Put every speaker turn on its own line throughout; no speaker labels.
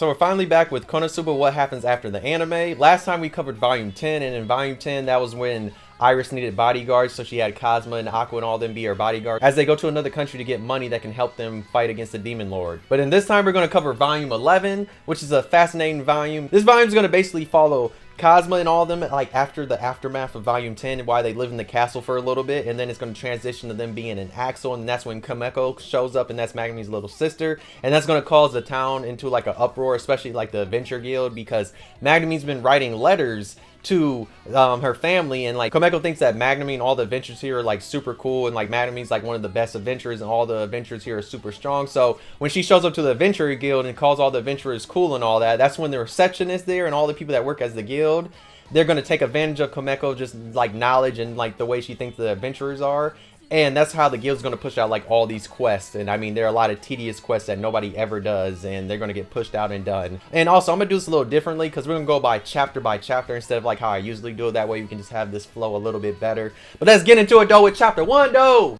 So we're finally back with Konosuba, what happens after the anime. Last time we covered volume 10, and in volume 10 that was when Iris needed bodyguards, so she had Kazuma and Aqua and all them be her bodyguards as they go to another country to get money that can help them fight against the Demon Lord. But in this time we're going to cover volume 11, which is a fascinating volume. This volume is going to basically follow Kazuma and all of them like after the aftermath of volume 10 and why they live in the castle for a little bit, and then it's going to transition to them being in Axel, and that's when Komeko shows up, and that's Magnumy's little sister, and that's going to cause the town into like an uproar, especially like the Adventure Guild, because Magnumy's been writing letters to her family, and like Komeko thinks that Magnumy and all the adventures here are like super cool, and like Magnumy's like one of the best adventurers and all the adventurers here are super strong. So when she shows up to the Adventure Guild and calls all the adventurers cool and all that, that's when the receptionist there and all the people that work as the guild, they're going to take advantage of Komeko just like knowledge and like the way she thinks the adventurers are. And that's how the guild's going to push out like all these quests. And I mean, there are a lot of tedious quests that nobody ever does, and they're going to get pushed out and done. And also, I'm going to do this a little differently because we're going to go by chapter instead of like how I usually do it. That way you can just have this flow a little bit better. But let's get into it though with chapter 1 though.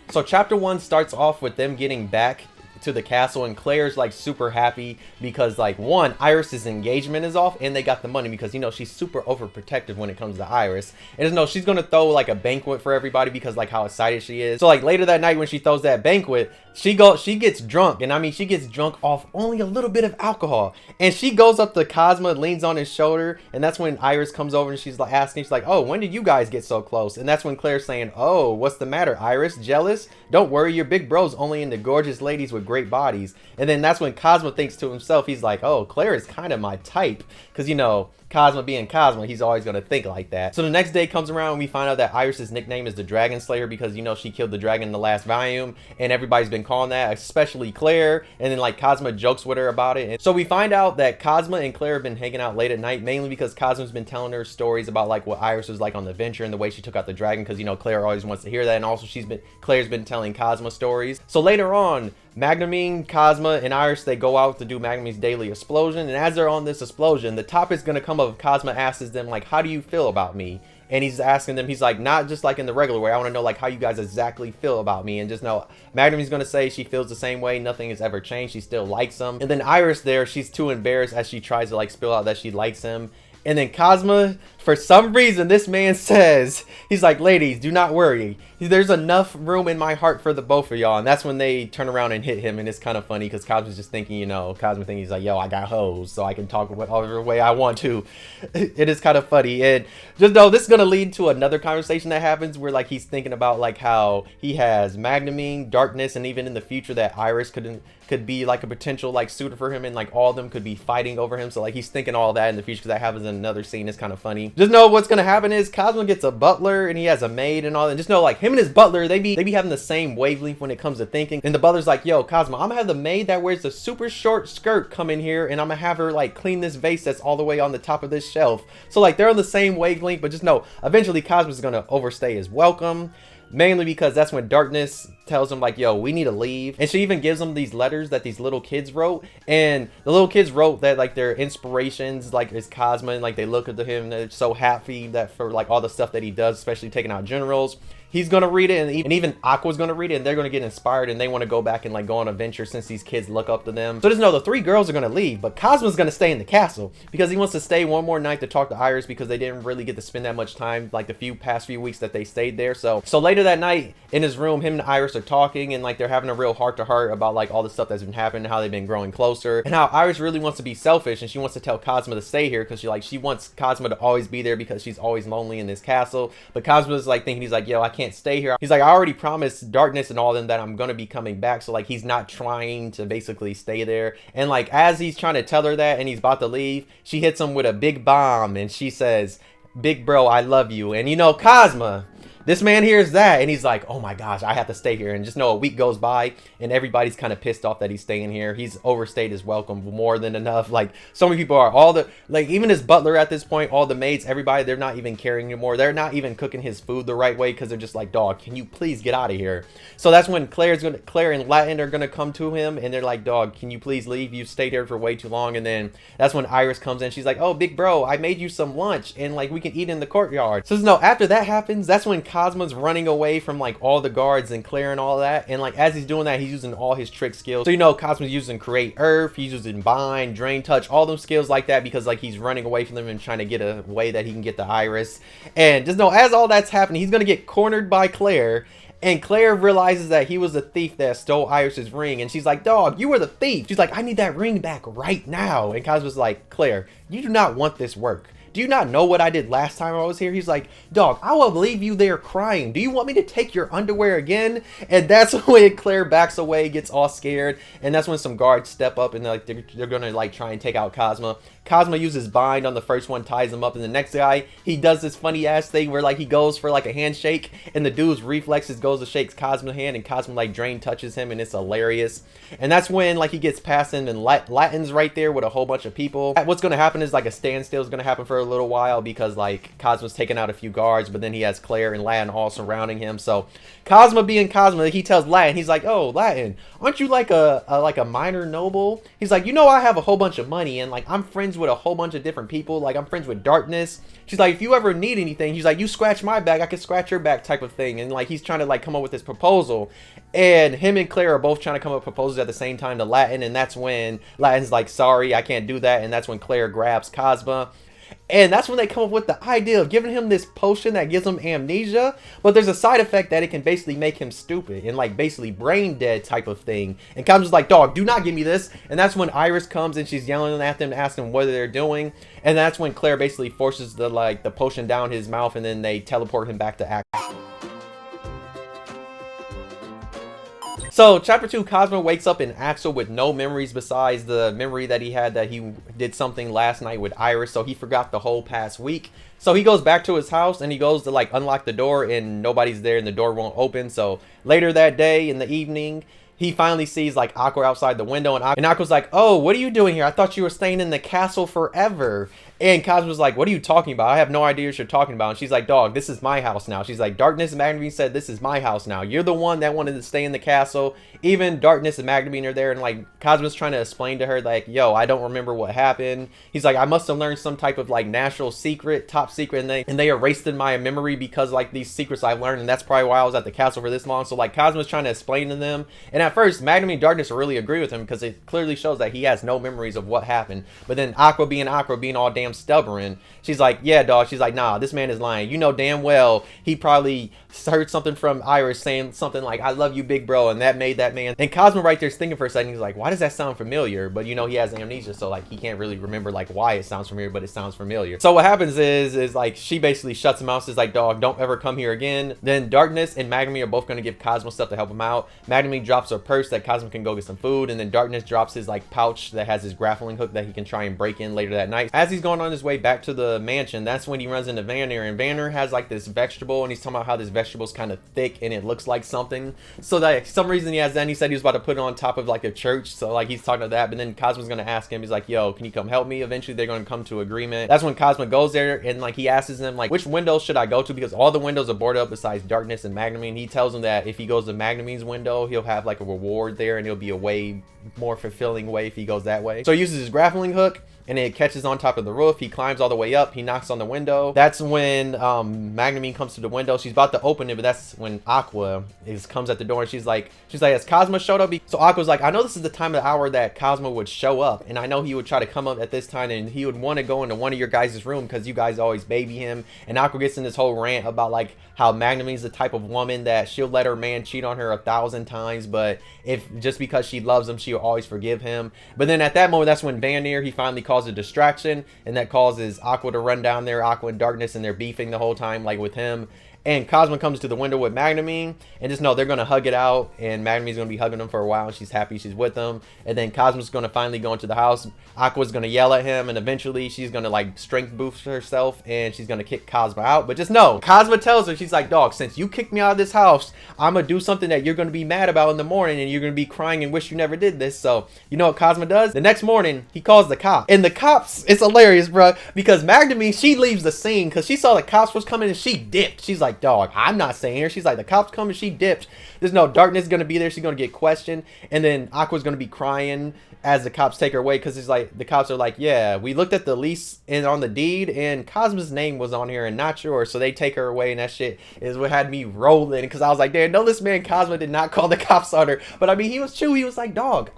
So chapter 1 starts off with them getting back to the castle, and Claire's like super happy because like one, Iris's engagement is off and they got the money, because you know she's super overprotective when it comes to Iris, and you know she's gonna throw like a banquet for everybody because like how excited she is. So like later that night when she throws that banquet, she gets drunk, and I mean she gets drunk off only a little bit of alcohol, and she goes up to Kazuma, leans on his shoulder, and that's when Iris comes over and she's like asking, she's like, oh, when did you guys get so close? And that's when Claire's saying, oh, what's the matter, Iris? Jealous? Don't worry, your big bro's only into gorgeous ladies with great bodies. And then that's when Kazuma thinks to himself, he's like, oh, Claire is kind of my type, because you know Kazuma being Kazuma, he's always going to think like that. So the next day comes around and we find out that Iris's nickname is the Dragon Slayer, because you know she killed the dragon in the last volume, and everybody's been calling that, especially Claire, and then like Kazuma jokes with her about it. And so we find out that Kazuma and Claire have been hanging out late at night, mainly because Kazuma's been telling her stories about like what Iris was like on the adventure and the way she took out the dragon, because you know Claire always wants to hear that, and also Claire's been telling Kazuma stories. So later on, Magnumy, Kazuma, and Iris, they go out to do Magnumy's daily explosion, and as they're on this explosion, the topic's gonna come up. Kazuma asks them like, how do you feel about me? And he's asking them, he's like, not just like in the regular way, I want to know like how you guys exactly feel about me. And just know Magnumy's gonna say she feels the same way, nothing has ever changed, she still likes him. And then Iris there, she's too embarrassed as she tries to like spill out that she likes him. And then Kazuma, for some reason, this man says, he's like, ladies, do not worry. There's enough room in my heart for the both of y'all. And that's when they turn around and hit him. And it's kind of funny because Kazuma's just thinking, you know, Kazuma thinking he's like, yo, I got hoes, so I can talk whatever way I want to. It is kind of funny. And just know this is going to lead to another conversation that happens where like he's thinking about like how he has Magnumy, Darkness, and even in the future that Iris could be like a potential like suitor for him, and like all of them could be fighting over him. So like he's thinking all that in the future, because that happens in another scene. It's kind of funny. Just know what's gonna happen is Kazuma gets a butler and he has a maid and all that. Just know like him and his butler, they be having the same wavelength when it comes to thinking. And the butler's like, yo, Kazuma, I'm gonna have the maid that wears the super short skirt come in here, and I'm gonna have her like clean this vase that's all the way on the top of this shelf. So like they're on the same wavelength, but just know eventually Kazuma's gonna overstay his welcome. Mainly because that's when Darkness tells him like, yo, we need to leave. And she even gives him these letters that these little kids wrote. And the little kids wrote that like their inspirations like is Kazuma, and like they look at him and they're so happy that for like all the stuff that he does, especially taking out generals. He's gonna read it, and even Aqua's gonna read it, and they're gonna get inspired, and they want to go back and like go on an adventure since these kids look up to them. So just know the 3 girls are gonna leave, but Kazuma's gonna stay in the castle because he wants to stay one more night to talk to Iris, because they didn't really get to spend that much time like the past few weeks that they stayed there. So later that night in his room, him and Iris are talking, and like they're having a real heart to heart about like all the stuff that's been happening, how they've been growing closer, and how Iris really wants to be selfish and she wants to tell Kazuma to stay here because she wants Kazuma to always be there because she's always lonely in this castle. But Kazuma's like thinking, he's like, yo, I can't stay here. He's like, I already promised Darkness and all of them that I'm gonna be coming back. So like he's not trying to basically stay there. And like as he's trying to tell her that and he's about to leave, she hits him with a big bomb and she says, big bro, I love you. And you know, Kazuma, this man hears that and he's like, oh my gosh, I have to stay here. And just know a week goes by and everybody's kind of pissed off that he's staying here. He's overstayed his welcome more than enough. Like so many people are, even his butler at this point, all the maids, everybody, they're not even caring anymore. They're not even cooking his food the right way because they're just like, dog, can you please get out of here? So that's when Claire and Latin are gonna come to him and they're like, dog, can you please leave? You stayed here for way too long. And then that's when Iris comes in. She's like, oh, big bro, I made you some lunch and like we can eat in the courtyard. So no, after that happens, that's when Kazma's running away from like all the guards and Claire and all that, and like as he's doing that, he's using all his trick skills. So you know, Kazma's using create earth, he's using bind, drain touch, all them skills like that, because like he's running away from them and trying to get a way that he can get the iris. And just know, as all that's happening, he's gonna get cornered by Claire. And Claire realizes that he was the thief that stole Iris's ring. And she's like, dog, you were the thief. She's like, I need that ring back right now. And Kazma's like, Claire, you do not want this work. Do you not know what I did last time I was here? He's like, dog, I will leave you there crying. Do you want me to take your underwear again? And that's when Claire backs away, gets all scared. And that's when some guards step up and they're gonna like try and take out Kazma. Kazma uses bind on the first one, ties him up, and the next guy, he does this funny ass thing where like he goes for like a handshake, and the dude's reflexes goes to shake Kazma's hand, and Kazma like drain touches him, and it's hilarious. And that's when like he gets past him, and Latin's right there with a whole bunch of people. What's gonna happen is like a standstill is gonna happen for a little while, because like Kazma's taking out a few guards, but then he has Claire and Latin all surrounding him. So Kazma being Kazma, he tells Latin, he's like, oh Latin, aren't you like a minor noble? He's like, you know, I have a whole bunch of money, and like I'm friends with a whole bunch of different people. Like I'm friends with Darkness. She's like, if you ever need anything, he's like, you scratch my back, I can scratch your back, type of thing. And like he's trying to like come up with this proposal, and him and Claire are both trying to come up with proposals at the same time to Latin. And that's when Latin's like, sorry, I can't do that. And that's when Claire grabs Kazma. And that's when they come up with the idea of giving him this potion that gives him amnesia. But there's a side effect that it can basically make him stupid and like basically brain dead type of thing. And Kazma's like, dog, do not give me this. And that's when Iris comes and she's yelling at them, asking what they're doing. And that's when Claire basically forces the potion down his mouth, and then they teleport him back to Axel. So, chapter 2, Kazuma wakes up in Axel with no memories besides the memory that he had that he did something last night with Iris, so he forgot the whole past week. So he goes back to his house and he goes to like unlock the door, and nobody's there and the door won't open. So later that day in the evening, he finally sees like Aqua outside the window, and Aqua's like, oh, what are you doing here? I thought you were staying in the castle forever. And Kazuma's like, what are you talking about? I have no idea what you're talking about. And she's like, dog, this is my house now. She's like, Darkness and Magdalene said this is my house now. You're the one that wanted to stay in the castle. Even Darkness and Magdalene are there. And like Kazuma's trying to explain to her like, yo, I don't remember what happened. He's like, I must have learned some type of like national secret, top secret. And they erased in my memory because like these secrets I learned. And that's probably why I was at the castle for this long. So like Kazuma's trying to explain to them. And at first, Magdalene and Darkness really agree with him because it clearly shows that he has no memories of what happened. But then Aqua being all damn stubborn, she's like, yeah, dog. She's like, nah, this man is lying. You know damn well he probably heard something from Iris saying something like, I love you, big bro. And that made that man. And Kazuma right there's thinking for a second. He's like, why does that sound familiar? But you know, he has amnesia. So like, he can't really remember like why it sounds familiar, but it sounds familiar. So what happens is like, she basically shuts him out. She's like, dog, don't ever come here again. Then Darkness and Magdalene are both going to give Kazuma stuff to help him out. Magdalene drops her purse that Kazuma can go get some food. And then Darkness drops his like pouch that has his grappling hook that he can try and break in later that night. As he's going on his way back to the mansion, that's when he runs into Vanner, and Vanner has like this vegetable, and he's talking about how this vegetable is kind of thick and it looks like something. So that for some reason he has that, and he said he was about to put it on top of like a church. So like he's talking to that, but then Cosmo's gonna ask him, he's like, yo, can you come help me? Eventually they're gonna come to agreement. That's when Cosmo goes there, and like he asks him like, which window should I go to, because all the windows are boarded up besides Darkness and Magdalene. He tells him that if he goes to Magdalene's window, he'll have like a reward there, and it'll be a way more fulfilling way if he goes that way. So he uses his grappling hook, and it catches on top of the roof. He climbs all the way up. He knocks on the window. That's when Magdalene comes to the window. She's about to open it, but that's when Aqua comes at the door, and she's like, has Cosmo showed up? So Aqua's like, I know this is the time of the hour that Cosmo would show up, and I know he would try to come up at this time, and he would want to go into one of your guys' room because you guys always baby him. And Aqua gets in this whole rant about like how Magdalene's the type of woman that she'll let her man cheat on her 1,000 times, but if just because she loves him, she'll always forgive him. But then at that moment, that's when Vanir, he finally calls a distraction, and that causes Aqua to run down there. Aqua and Darkness, and they're beefing the whole time like with him. And Cosmo comes to the window with Magdalene, and just know they're going to hug it out, and Magdalene's going to be hugging him for a while, and she's happy she's with them. And then Cosmo's going to finally go into the house. Aqua's going to yell at him, and eventually she's going to like strength boost herself, and she's going to kick Cosmo out. But just know, Cosmo tells her, she's like, dog, since you kicked me out of this house, I'm going to do something that you're going to be mad about in the morning, and you're going to be crying and wish you never did this. So you know what Cosmo does? The next morning, he calls the cops. And the cops, it's hilarious, bro, because Magdalene, she leaves the scene because she saw the cops was coming, and she dipped. She's like, like, dog, I'm not staying here. She's like, the cops coming, she dipped. There's no darkness gonna be there. She's gonna get questioned. And then Aqua's gonna be crying as the cops take her away, because it's like the cops are like, yeah, we looked at the lease and on the deed and Cosmo's name was on here and not yours, so they take her away. And that shit is what had me rolling, because I was like, damn, no, this man Cosmo did not call the cops on her. But I mean, he was true. He was like, dog,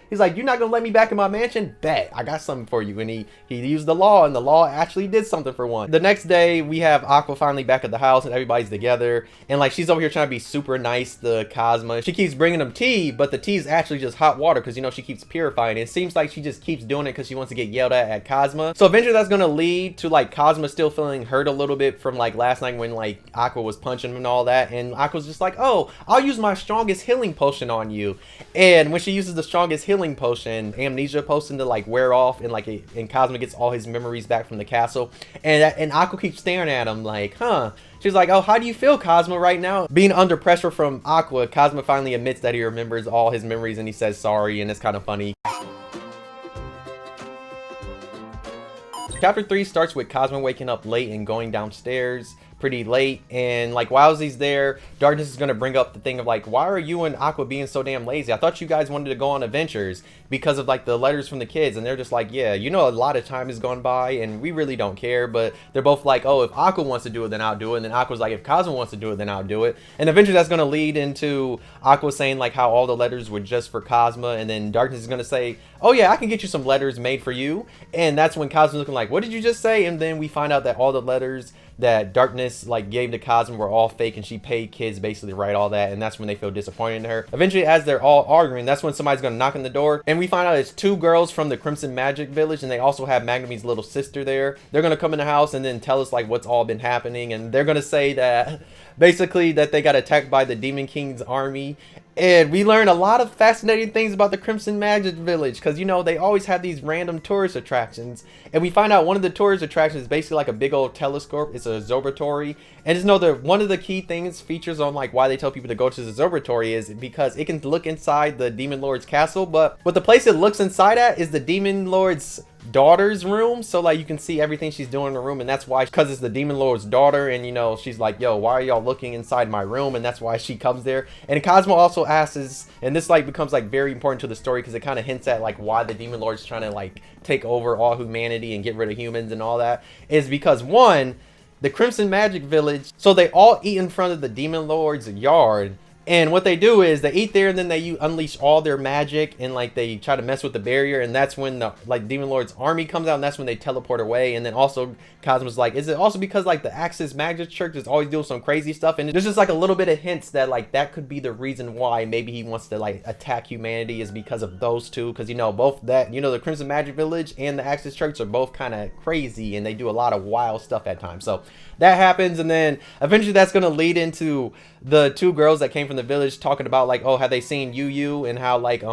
he's like, you're not gonna let me back in my mansion? Bet, I got something for you. And he used the law, and the law actually did something for one. The next day we have Aqua finally back at the house and everybody's together, and like she's over here trying to be super nice to Cosmo. She keeps bringing him tea, but the tea is actually just hot water, because you know she keeps purifying. It seems like she just keeps doing it because she wants to get yelled at Cosmo. So eventually that's gonna lead to like Cosmo still feeling hurt a little bit from like last night when like Aqua was punching him and all that, and Aqua's just like, oh, I'll use my strongest healing potion on you. And when she uses the strongest healing potion, amnesia potion to like wear off, and like and Cosmo gets all his memories back from the castle, and Aqua keeps staring at him like, huh. She's like, oh, how do you feel, Cosmo, right now? Being under pressure from Aqua, Cosmo finally admits that he remembers all his memories, and he says sorry, and it's kind of funny. Chapter 3 starts with Cosmo waking up late and going downstairs pretty late, and like while he's there, Darkness is gonna bring up the thing of like, why are you and Aqua being so damn lazy? I thought you guys wanted to go on adventures because of like the letters from the kids. And they're just like, yeah, you know, a lot of time has gone by and we really don't care. But they're both like, oh, if Aqua wants to do it, then I'll do it. And then Aqua's like, if Cosmo wants to do it, then I'll do it. And eventually that's gonna lead into Aqua saying like how all the letters were just for Cosmo, and then Darkness is gonna say, oh yeah, I can get you some letters made for you. And that's when Cosmo's looking like, what did you just say? And then we find out that all the letters that Darkness like gave to Cosmo were all fake, and she paid kids basically to write all that. And that's when they feel disappointed in her. Eventually, as they're all arguing, that's when somebody's gonna knock on the door, and we find out it's two girls from the Crimson Magic Village, and they also have Magnemy's little sister there. They're gonna come in the house and then tell us like what's all been happening, and they're gonna say that basically that they got attacked by the Demon King's army. And we learn a lot of fascinating things about the Crimson Magic Village, because you know they always have these random tourist attractions, and we find out one of the tourist attractions is basically like a big old telescope. It's a observatory, and just know that one of the key things features on like why they tell people to go to the observatory is because it can look inside the Demon Lord's castle, but the place it looks inside at is the Demon Lord's daughter's room. So like you can see everything she's doing in the room, and that's why, because it's the Demon Lord's daughter, and you know she's like, yo, why are y'all looking inside my room? And that's why she comes there. And Cosmo also asks, and this like becomes like very important to the story, because it kind of hints at like why the Demon Lord's trying to like take over all humanity and get rid of humans and all that, is because one, the Crimson Magic Village, so they all eat in front of the Demon Lord's yard. And what they do is they eat there, and then they unleash all their magic, and like they try to mess with the barrier, and that's when the like Demon Lord's army comes out, and that's when they teleport away. And then also Cosmo's like, is it also because like the Axis Magic Church is always doing some crazy stuff? And there's just like a little bit of hints that like that could be the reason why maybe he wants to like attack humanity, is because of those two, because you know both that, you know, the Crimson Magic Village and the Axis Church are both kind of crazy, and they do a lot of wild stuff at times. So that happens, and then eventually that's going to lead into the two girls that came from the village talking about like, oh, have they seen Yu, and how like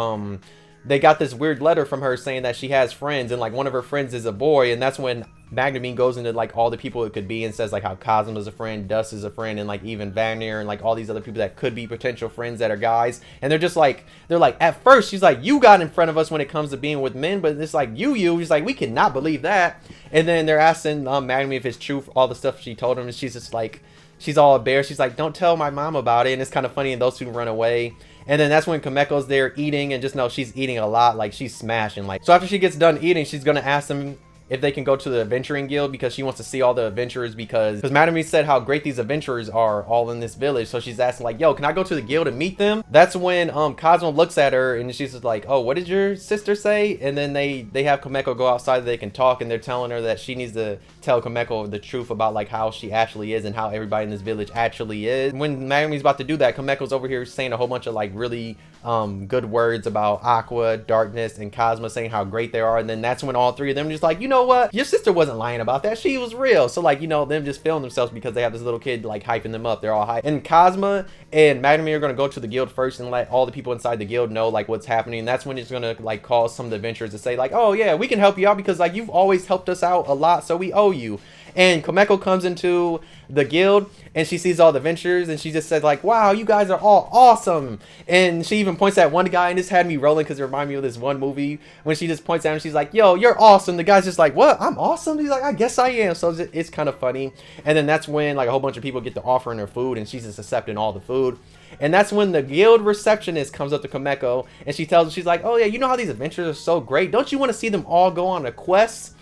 they got this weird letter from her saying that she has friends, and like one of her friends is a boy. And that's when Magnemine goes into like all the people it could be, and says like how Cosmo is a friend, Dust is a friend, and like even Vanir, and like all these other people that could be potential friends that are guys. And they're just like, at first she's like, you got in front of us when it comes to being with men, but it's like Yu, she's like, we cannot believe that. And then they're asking Magnemine if it's true for all the stuff she told him, and she's just like, she's all embarrassed. She's like, don't tell my mom about it. And it's kind of funny, and those two run away. And then that's when Komeko's there eating, and just know she's eating a lot, like she's smashing. Like, so after she gets done eating, she's gonna ask them if they can go to the adventuring guild, because she wants to see all the adventurers, because Madame said how great these adventurers are all in this village. So she's asking like, yo, can I go to the guild and meet them? That's when Cosmo looks at her, and she's just like, oh, what did your sister say? And then they have Komeko go outside, they can talk, and they're telling her that she needs to tell Komeko the truth about like how she actually is and how everybody in this village actually is. When Madame's about to do that, Komeko's over here saying a whole bunch of like really good words about Aqua, Darkness, and Cosmo, saying how great they are. And then that's when all three of them just like, you know what, your sister wasn't lying about that, she was real. So like, you know, them just feeling themselves because they have this little kid like hyping them up. They're all hyped. And Cosmo and Madame are gonna go to the guild first and let all the people inside the guild know like what's happening. And that's when it's gonna like cause some of the adventurers to say like, oh yeah, we can help you out because like you've always helped us out a lot, so we owe you. And Komeko comes into the guild, and she sees all the adventurers, and she just says like, wow, you guys are all awesome. And she even even points at one guy, and this had me rolling because it reminded me of this one movie when she just points at him. She's like, yo, you're awesome. The guy's just like, what? I'm awesome? He's like, I guess I am. So it's kind of funny. And then that's when like a whole bunch of people get to offering her food, and she's just accepting all the food. And that's when the guild receptionist comes up to Komeko, and she tells her, she's like, oh yeah, you know how these adventures are so great? Don't you want to see them all go on a quest?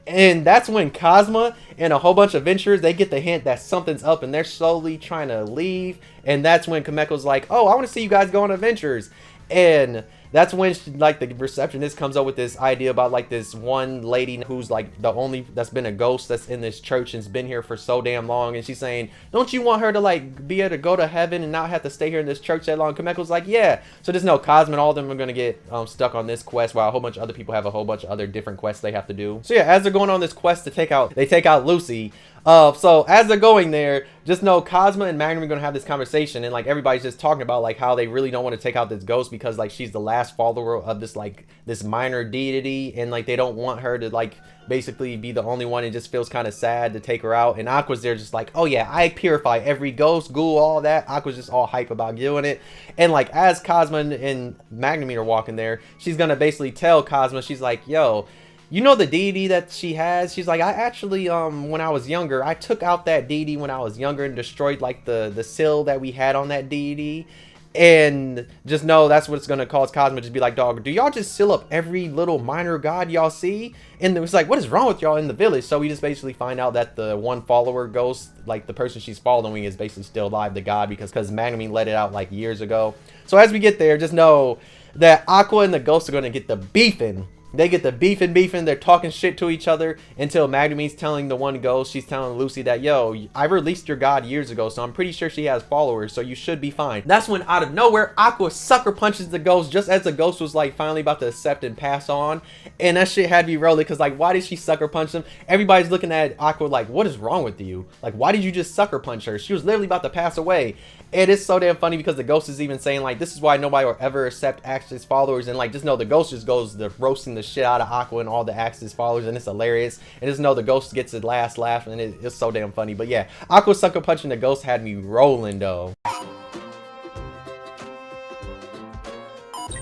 And that's when Kazuma and a whole bunch of adventurers, they get the hint that something's up, and they're slowly trying to leave. And that's when Komeko's like, oh, I want to see you guys go on adventures. And that's when she, like, the receptionist comes up with this idea about like this one lady who's like the only that's been a ghost that's in this church and's been here for so damn long, and she's saying, don't you want her to like be able to go to heaven and not have to stay here in this church that long? Komeko's like, yeah. So just know Kazuma and all of them are gonna get stuck on this quest, while a whole bunch of other people have a whole bunch of other different quests they have to do. So yeah, as they're going on this quest to take out Lucy. So as they're going there, just know Kazuma and Magnum are gonna have this conversation, and like everybody's just talking about like how they really don't want to take out this ghost because like she's the last follower of this minor deity, and like they don't want her to like basically be the only one. It just feels kind of sad to take her out. And Aqua's there just like, oh yeah, I purify every ghost, ghoul, all that. Aqua's just all hype about doing it. And like as Kazuma and Magnum are walking there, she's gonna basically tell Kazuma, she's like, yo, you know the deity that she has? She's like, I actually, when I was younger, I took out that deity when I was younger and destroyed like the seal that we had on that deity. And just know that's what's gonna cause Kazuma to be like, dog, do y'all just seal up every little minor god y'all see? And it was like, what is wrong with y'all in the village? So we just basically find out that the one follower ghost, like the person she's following, is basically still alive, the god, because Magnum let it out like years ago. So as we get there, just know that Aqua and the ghost are gonna get the beefing. They get the beefing. They're talking shit to each other until Magnume's telling the one ghost, she's telling Lucy that, yo, I released your god years ago, so I'm pretty sure she has followers, so you should be fine. That's when out of nowhere, Aqua sucker punches the ghost just as the ghost was like finally about to accept and pass on. And that shit had me rolling because like, why did she sucker punch them? Everybody's looking at Aqua like, what is wrong with you? Like, why did you just sucker punch her? She was literally about to pass away. And it's so damn funny because the ghost is even saying like, this is why nobody will ever accept Axel's followers. And like, just know the ghost just goes to roasting the shit out of Aqua and all the Axel's followers, and it's hilarious. And just know the ghost gets the last laugh, and it's so damn funny. But yeah, Aqua sucker punching the ghost had me rolling though.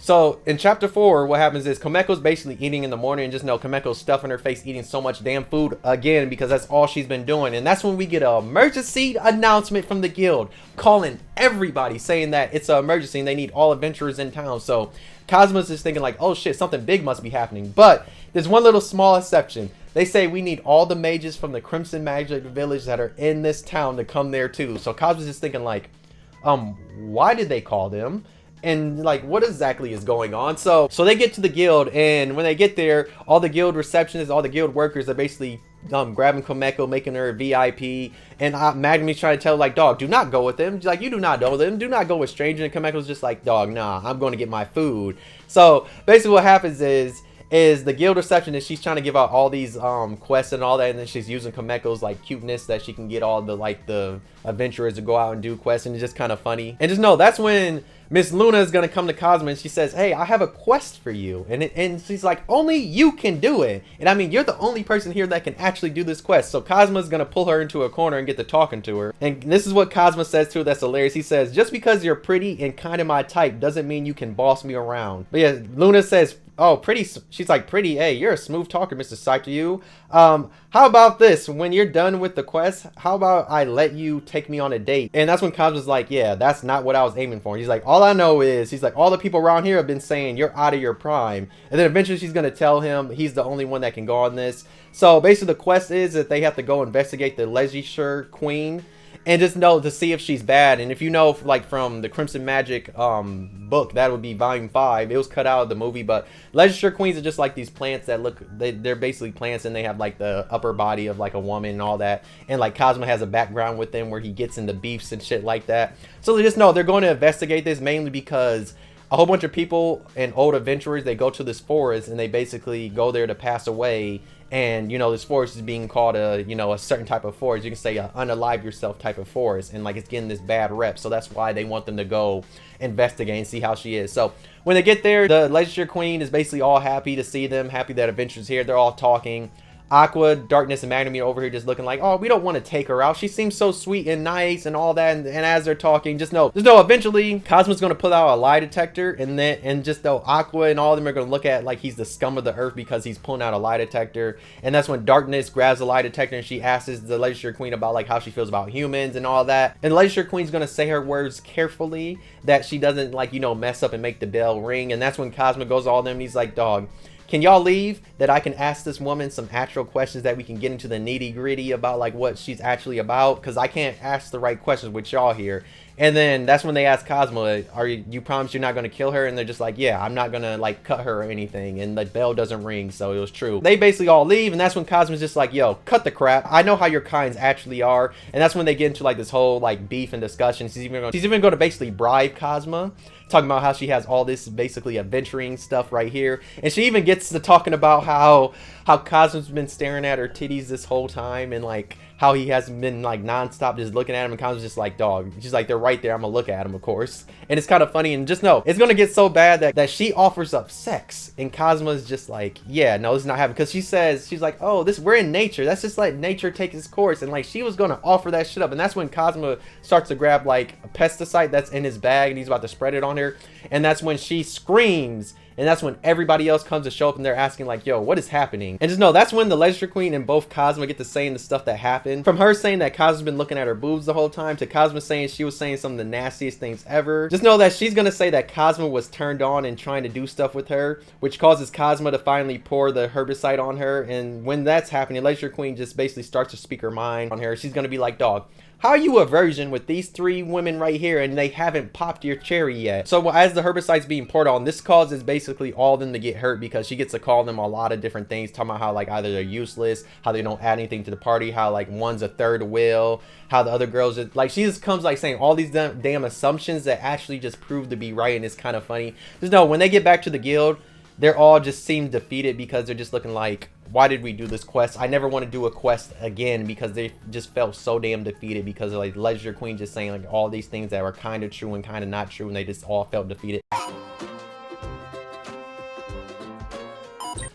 So in chapter 4, what happens is Komeko's basically eating in the morning, and just know Komeko's stuffing her face eating so much damn food again because that's all she's been doing. And that's when we get an emergency announcement from the guild calling everybody, saying that it's an emergency and they need all adventurers in town. So Kazuma's just thinking like, oh shit, something big must be happening. But there's one little small exception. They say we need all the mages from the Crimson Magic Village that are in this town to come there too. So Kazuma's just thinking like, why did they call them? And like, what exactly is going on? So they get to the guild, and when they get there, all the guild receptionists, all the guild workers are basically grabbing Komeko, making her a VIP. And Magnum's trying to tell like, dog, do not go with them. Like, you do not know them. Do not go with strangers. And Komeko's just like, dog, nah, I'm going to get my food. So basically what happens is the guild receptionist, she's trying to give out all these quests and all that, and then she's using Komeko's like cuteness that she can get all the like the adventurers to go out and do quests, and it's just kind of funny. And just know that's when Miss Luna is gonna come to Kazuma, and she says, hey, I have a quest for you. And she's like, only you can do it. And I mean, you're the only person here that can actually do this quest. So Kazuma's gonna pull her into a corner and get to talking to her. And this is what Kazuma says to her that's hilarious. He says, just because you're pretty and kind of my type doesn't mean you can boss me around. But yeah, Luna says, oh, pretty. She's like, pretty. Hey, you're a smooth talker, Mr. Saito. How about this? When you're done with the quest, how about I let you take me on a date? And that's when Kazuma's like, yeah, that's not what I was aiming for. And he's like, all I know is, he's like, all the people around here have been saying you're out of your prime. And then eventually she's going to tell him he's the only one that can go on this. So basically the quest is that they have to go investigate the Legislature Queen. And just know to see if she's bad. And if you know, like from the Crimson Magic book, that would be volume 5. It was cut out of the movie, but Legislature Queens are just like these plants that look, they're basically plants, and they have like the upper body of like a woman and all that. And like Kazuma has a background with them where he gets into beefs and shit like that. So they just know they're going to investigate this mainly because a whole bunch of people and old adventurers, they go to this forest and they basically go there to pass away. And you know, this forest is being called a, you know, a certain type of forest. You can say a unalive yourself type of forest, and like it's getting this bad rep. So that's why they want them to go investigate and see how she is. So when they get there, the Legislature Queen is basically all happy to see them, happy that Adventure's here. They're all talking. Aqua, Darkness, and Magnum over here just looking like, oh, we don't want to take her out. She seems so sweet and nice and all that. And as they're talking, just know eventually Cosmo's going to pull out a lie detector, and just know Aqua and all of them are going to look at like he's the scum of the earth because he's pulling out a lie detector. And that's when Darkness grabs the lie detector and she asks the Legislature Queen about like how she feels about humans and all that. And the Legislature Queen's going to say her words carefully that she doesn't like, mess up and make the bell ring. And that's when Cosmo goes to all of them and he's like, dog, can y'all leave that I can ask this woman some actual questions that we can get into the nitty gritty about like what she's actually about, because I can't ask the right questions with y'all here. And then that's when they ask Cosmo, are you promise you're not going to kill her? And they're just like, yeah, I'm not going to like cut her or anything. And the bell doesn't ring, so it was true. They basically all leave, and that's when Cosmo's just like, yo, cut the crap. I know how your kinds actually are. And that's when they get into like this whole like beef and discussion. She's even going to basically bribe Cosmo, talking about how she has all this basically adventuring stuff right here. And she even gets to talking about how Cosmo's been staring at her titties this whole time, and like how he has been like nonstop just looking at him, and Cosmo's just like, dog, she's like, they're right there, I'm gonna look at him, of course. And it's kind of funny, and just know it's gonna get so bad that she offers up sex, and Cosmo's just like, yeah, no, this is not happening, because she's like, oh, we're in nature, let's just let nature take its course. And like she was gonna offer that shit up, and that's when Cosmo starts to grab like a pesticide that's in his bag and he's about to spread it on her. And that's when she screams, and that's when everybody else comes to show up, and they're asking like, yo, what is happening? And just know that's when the Legislature Queen and both Cosmo get to saying the stuff that happened. From her saying that Cosmo's been looking at her boobs the whole time, to Cosmo saying she was saying some of the nastiest things ever. Just know that she's gonna say that Cosmo was turned on and trying to do stuff with her, which causes Cosmo to finally pour the herbicide on her. And when that's happening, Legislature Queen just basically starts to speak her mind on her. She's gonna be like, dog, how are you a virgin with these 3 women right here and they haven't popped your cherry yet? So as the herbicide's being poured on, this causes basically all of them to get hurt, because she gets to call them a lot of different things, talking about how like either they're useless, how they don't add anything to the party, how like one's a third wheel, how the other girls just, like, she just comes like saying all these damn assumptions that actually just prove to be right. And it's kind of funny. Just know when they get back to the guild, they're all just seem defeated, because they're just looking like, why did we do this quest? I never want to do a quest again, because they just felt so damn defeated because of like Legislature Queen just saying like all these things that were kind of true and kind of not true, and they just all felt defeated.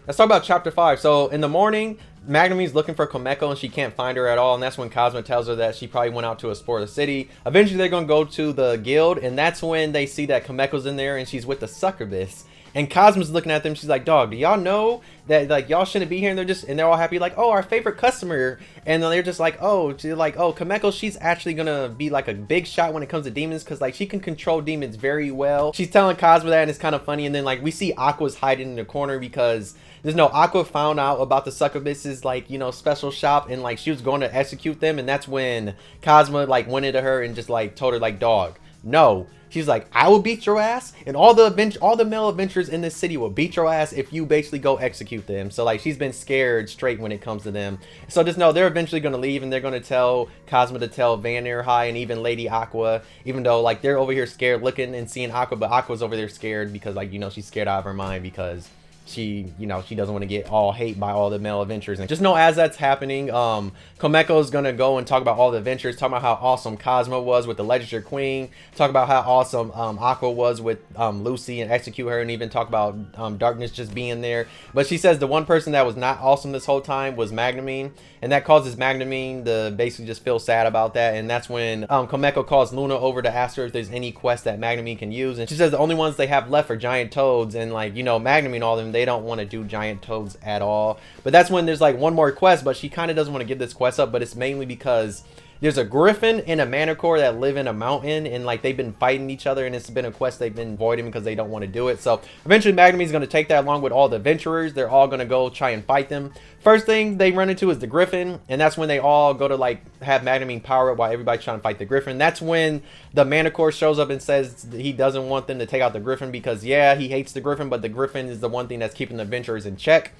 Let's talk about chapter 5. So in the morning, Magnumi's looking for Komeko and she can't find her at all, and that's when Cosmo tells her that she probably went out to explore the city. Eventually they're gonna go to the guild, and that's when they see that Komeko's in there and she's with the succubus. And Cosmo's looking at them. She's like, dog, do y'all know that like y'all shouldn't be here? And they're all happy, like, oh, our favorite customer. And then they're just like, oh, Komeko, she's actually gonna be like a big shot when it comes to demons, because like she can control demons very well. She's telling Cosmo that, and it's kind of funny. And then like we see Aqua's hiding in the corner, because there's no Aqua found out about the succubus's like, special shop, and like she was going to execute them. And that's when Cosmo like went into her and just like told her like, dog, no. She's like, I will beat your ass, and all the male adventurers in this city will beat your ass if you basically go execute them. So like she's been scared straight when it comes to them. So just know they're eventually going to leave, and they're going to tell Cosmo to tell Vanir High and even Lady Aqua, even though like they're over here scared looking and seeing Aqua, but Aqua's over there scared because like, she's scared out of her mind, because she doesn't want to get all hate by all the male adventurers. And just know as that's happening, Komeko is gonna go and talk about all the adventures, talk about how awesome Cosmo was with the Legislature Queen, talk about how awesome Aqua was with Lucy and execute her, and even talk about Darkness just being there. But she says the one person that was not awesome this whole time was Magnamine, and that causes Magnamine to basically just feel sad about that. And that's when Komeko calls Luna over to ask her if there's any quest that Magnamine can use, and she says the only ones they have left are giant toads, and like Magnamine, all of them, they don't want to do giant toads at all. But that's when there's like one more quest, but she kind of doesn't want to give this quest up, but it's mainly because there's a griffin and a manicore that live in a mountain, and like they've been fighting each other, and it's been a quest they've been avoiding because they don't want to do it. So eventually Magnamine's going to take that along with all the adventurers. They're all going to go try and fight them. First thing they run into is the griffin, and that's when they all go to like have Magnamine power up while everybody's trying to fight the griffin. That's when the manicore shows up and says he doesn't want them to take out the griffin, because yeah, he hates the griffin, but the griffin is the one thing that's keeping the adventurers in check.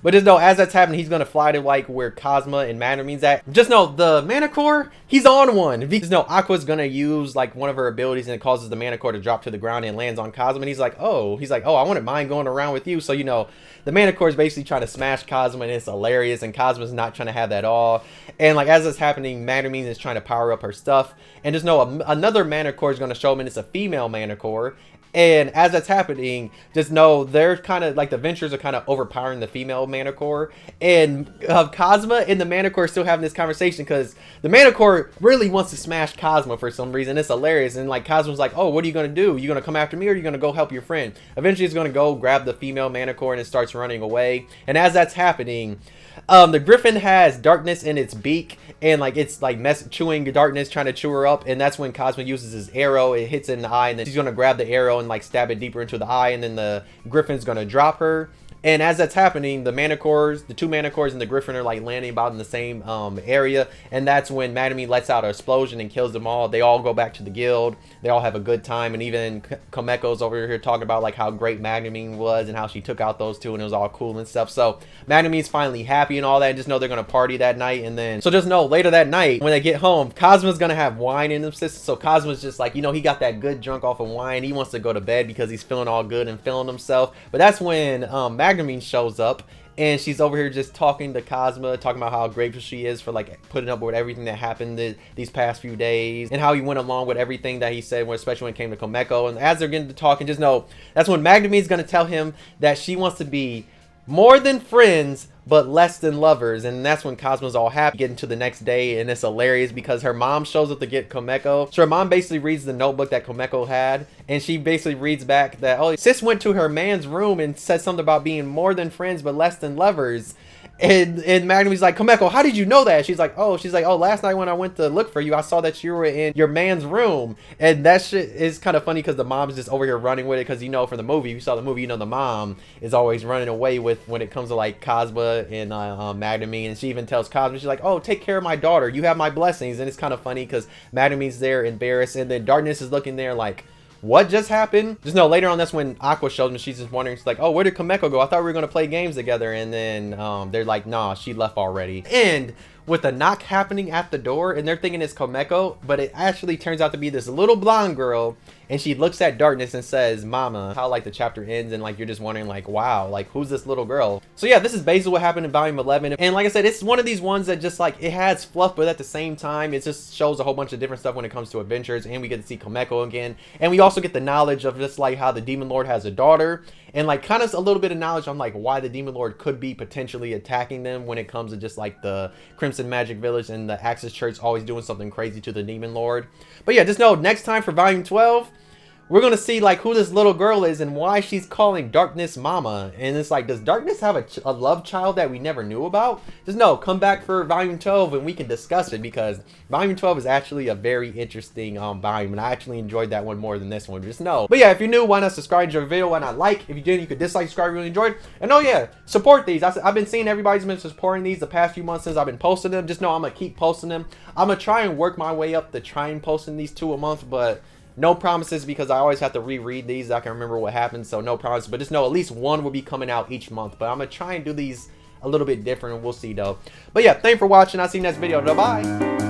But just know, as that's happening, he's going to fly to like where Cosmo and Magnamine's at. Just know, the Manicore, he's on one. Just know, Aqua's going to use like one of her abilities, and it causes the Manicore to drop to the ground and lands on Cosmo. And he's like, oh, I wouldn't mind going around with you. So, the Manicore is basically trying to smash Cosmo, and it's hilarious. And Cosmo's not trying to have that all. And like, as that's happening, Magnamine is trying to power up her stuff. And just know, another Manicore is going to show up, and it's a female Manicore. And as that's happening, just know they're kind of like the Ventures are kind of overpowering the female Manicore. And Kazuma and the Manicore are still having this conversation because the Manicore really wants to smash Kazuma for some reason. It's hilarious. And like Kazuma's like, oh, what are you going to do? You going to come after me or are you going to go help your friend? Eventually he's going to go grab the female Manicore and it starts running away. And as that's happening, the Griffin has darkness in its beak and like it's like chewing darkness, trying to chew her up. And that's when Kazuma uses his arrow. It hits in the eye and then she's going to grab the arrow and like stab it deeper into the eye. And then the Griffin's going to drop her. And as that's happening, the Manicores, the two Manicores and the Griffin are like landing about in the same area. And that's when Madame lets out an explosion and kills them all. They all go back to the guild. They all have a good time. And even Komeko's over here talking about like how great Madame was and how she took out those two and it was all cool and stuff. So Madame's finally happy and all that. And just know they're going to party that night. And then, so just know later that night when they get home, Kazuma's going to have wine in his system. So Kazuma's just like, you know, he got that good drunk off of wine. He wants to go to bed because he's feeling all good and feeling himself. But that's when Magnemine shows up and she's over here just talking to Kazuma, talking about how grateful she is for like putting up with everything that happened these past few days and how he went along with everything that he said, especially when it came to Komeko. And as they're getting to talking, just know that's when Magnemine's going to tell him that she wants to be more than friends but less than lovers. And that's when Kazuma's all happy getting to the next day. And it's hilarious because her mom shows up to get Komeko. So her mom basically reads the notebook that Komeko had and she basically reads back that, oh, sis went to her man's room and said something about being more than friends but less than lovers. And Magnemine's like, Komeko, how did you know that? She's like, oh, last night when I went to look for you, I saw that you were in your man's room. And that shit is kind of funny because the mom's just over here running with it. Because, you know, from the movie, you saw the movie, you know, the mom is always running away with when it comes to like Kazuma and Magnemine. And she even tells Kazuma, she's like, oh, take care of my daughter. You have my blessings. And it's kind of funny because Magnemine's there embarrassed. And then Darkness is looking there like, what just happened? Just know later on that's when Aqua shows me. She's just wondering, she's like, oh, where did Komeko go? I thought we were going to play games together. And then they're like, nah, she left already. And with a knock happening at the door and they're thinking it's Komeko, but it actually turns out to be this little blonde girl. And she looks at Darkness and says, mama. How like the chapter ends and like you're just wondering like, wow, like who's this little girl? So yeah, this is basically what happened in volume 11. And like I said, it's one of these ones that just like it has fluff, but at the same time it just shows a whole bunch of different stuff when it comes to adventures. And we get to see Komeko again, and we also get the knowledge of just like how the Demon Lord has a daughter and like kind of a little bit of knowledge on like why the Demon Lord could be potentially attacking them when it comes to just like the Crimson Magic Village and the Axis Church always doing something crazy to the Demon Lord. But yeah, just know next time for volume 12 we're going to see like who this little girl is and why she's calling Darkness mama. And it's like, does Darkness have a love child that we never knew about? Just know, come back for volume 12 and we can discuss it because volume 12 is actually a very interesting volume. And I actually enjoyed that one more than this one. Just know. But yeah, if you're new, why not subscribe, enjoy the video, why not like? If you didn't, you could dislike, subscribe, really enjoyed. And oh yeah, support these. I've been seeing everybody's been supporting these the past few months since I've been posting them. Just know I'm going to keep posting them. I'm going to try and work my way up to try and posting these 2 a month, but no promises because I always have to reread these. I can remember what happened, so no promises. But just know at least one will be coming out each month. But I'm going to try and do these a little bit different, and we'll see, though. But yeah, thanks for watching. I'll see you next video. Bye.